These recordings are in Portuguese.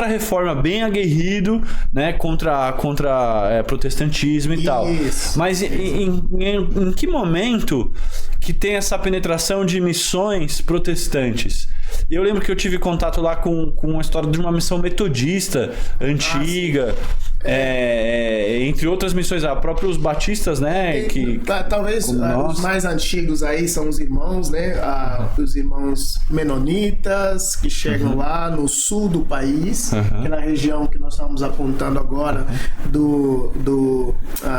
contra-reforma, bem aguerrido, né? Contra protestantismo e tal. Mas em que momento que tem essa penetração de missões protestantes? Eu lembro que eu tive contato lá com a história de uma missão metodista antiga, entre outras missões, próprios batistas, né? Talvez os mais antigos aí são os irmãos, né? Os irmãos menonitas que chegam lá no sul do país, aquela região que nós estamos apontando agora,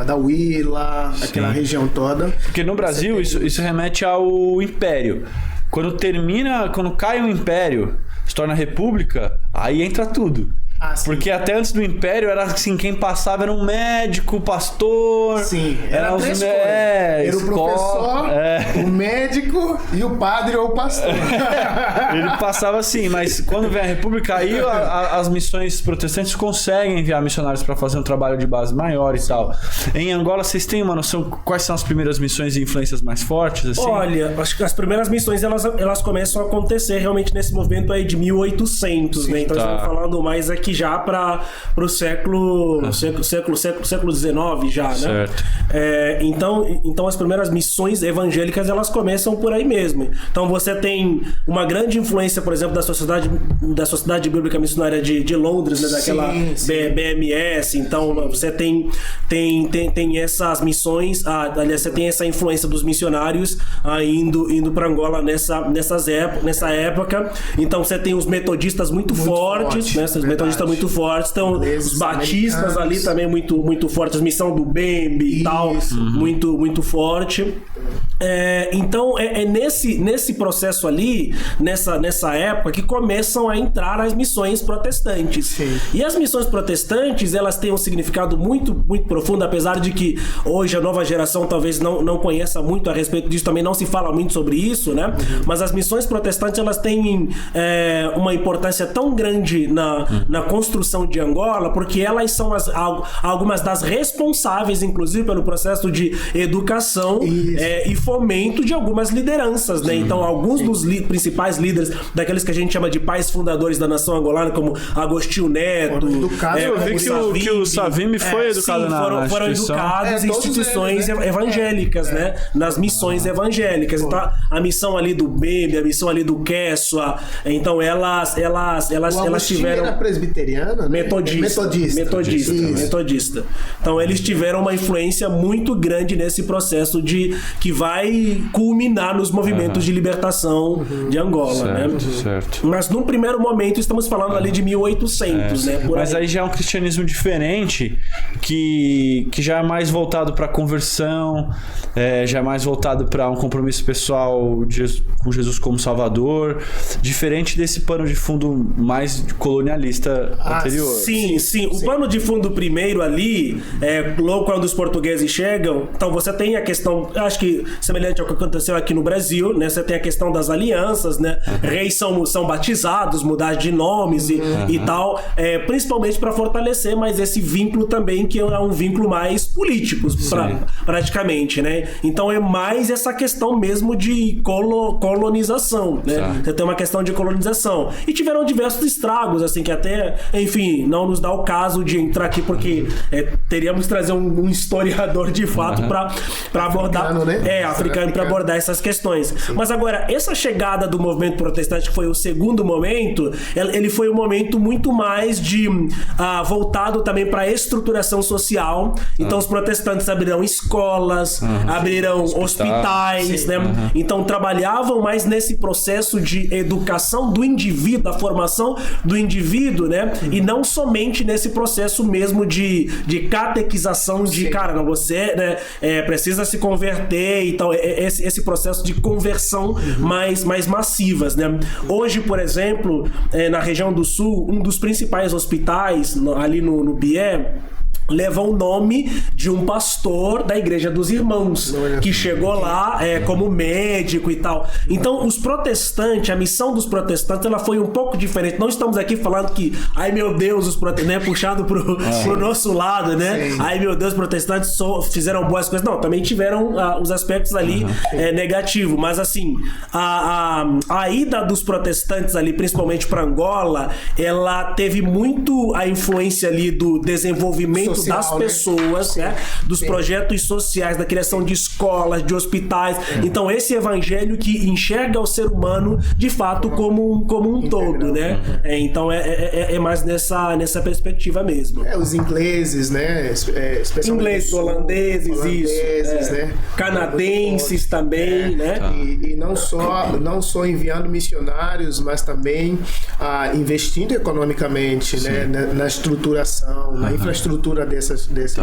da Huila, aquela região toda. Porque no Brasil isso remete ao Império. Quando cai o Império, se torna república, aí entra tudo. Porque até antes do Império era assim, quem passava era um médico, pastor. Sim, era três coisas. Era o professor, o médico e o padre ou o pastor. Ele passava assim, mas quando vem a República, aí as missões protestantes conseguem enviar missionários para fazer um trabalho de base maior e tal. Em Angola, vocês têm uma noção quais são as primeiras missões e influências mais fortes? Assim? Olha, acho que as primeiras missões elas começam a acontecer realmente nesse movimento aí de 1800, né? Então estamos falando mais aqui já para o século XIX já, né? Certo. Então as primeiras missões evangélicas elas começam por aí mesmo. Então você tem uma grande influência, por exemplo, da Sociedade Bíblica Missionária de Londres, né? Daquela BMS. Então você tem essas missões, aliás, você tem essa influência dos missionários indo para Angola nessa época. Então você tem os metodistas muito fortes, né? Os metodistas muito fortes, então os batistas ali também muito fortes, a missão do Bembe e tal, muito forte. Então é nesse processo ali, nessa época, que começam a entrar as missões protestantes. Sim. E as missões protestantes, elas têm um significado muito profundo, apesar de que hoje a nova geração talvez não conheça muito a respeito disso, também não se fala muito sobre isso, né? Mas as missões protestantes, elas têm uma importância tão grande na construção de Angola, porque elas são algumas das responsáveis, inclusive, pelo processo de educação e fomento de algumas lideranças, né? Então, alguns dos principais líderes, daqueles que a gente chama de pais fundadores da nação angolana, como Agostinho Neto, eu vi que o Savimbi foi educado foram educados em instituições evangélicas, né? Nas missões evangélicas. Então, a missão ali do Bembe, a missão ali do Quechua, então elas tiveram... era presbiteriana, né? Metodista. Então eles tiveram uma influência muito grande nesse processo que vai culminar nos movimentos de libertação de Angola, né? Certo. Mas num primeiro momento estamos falando ali de 1800, né? Mas aí já é um cristianismo diferente, que já é mais voltado para conversão, já é mais voltado para um compromisso pessoal com Jesus como Salvador, diferente desse pano de fundo mais colonialista anterior. Sim. O pano de fundo primeiro ali, logo quando os portugueses chegam, então você tem a questão, acho que semelhante ao que aconteceu aqui no Brasil, né? Você tem a questão das alianças, né? Reis são batizados, mudar de nomes e tal, principalmente para fortalecer mais esse vínculo também, que é um vínculo mais político, praticamente, né? Então é mais essa questão mesmo de colonização, né? Você tem uma questão de colonização. E tiveram diversos estragos, assim, que até, enfim, não nos dá o caso de entrar aqui, porque teríamos que trazer um historiador de fato para abordar, africano, para abordar essas questões. Mas agora, essa chegada do movimento protestante, que foi o segundo momento, ele foi um momento muito mais voltado também para a estruturação social. Então os protestantes abriram escolas, abriram hospitais, né? Então trabalhavam mais nesse processo de educação do indivíduo, da formação do indivíduo, né? E não somente nesse processo mesmo de catequização de, cara, não, você, né, precisa se converter e tal, esse processo de conversão mais massivas, né? Hoje, por exemplo, na região do Sul, um dos principais hospitais ali no Bié, leva o nome de um pastor da Igreja dos Irmãos, que chegou lá como médico e tal. Então, os protestantes, a missão dos protestantes, ela foi um pouco diferente. Não estamos aqui falando que, ai meu Deus, os protestantes, né, puxado pro nosso lado, né? Sim. Ai meu Deus, os protestantes fizeram boas coisas. Não, também tiveram os aspectos ali negativos. Mas assim, a ida dos protestantes ali, principalmente para Angola, ela teve muito a influência ali do desenvolvimento social, das pessoas, né? Dos projetos sociais, da criação de escolas, de hospitais. Então esse evangelho que enxerga o ser humano de fato como um todo, né? Então é mais nessa perspectiva mesmo. Os ingleses, né? Especialmente ingleses, holandeses, né? Canadenses também, né? E não só enviando missionários, mas também investindo economicamente, né? Na estruturação, na infraestrutura desses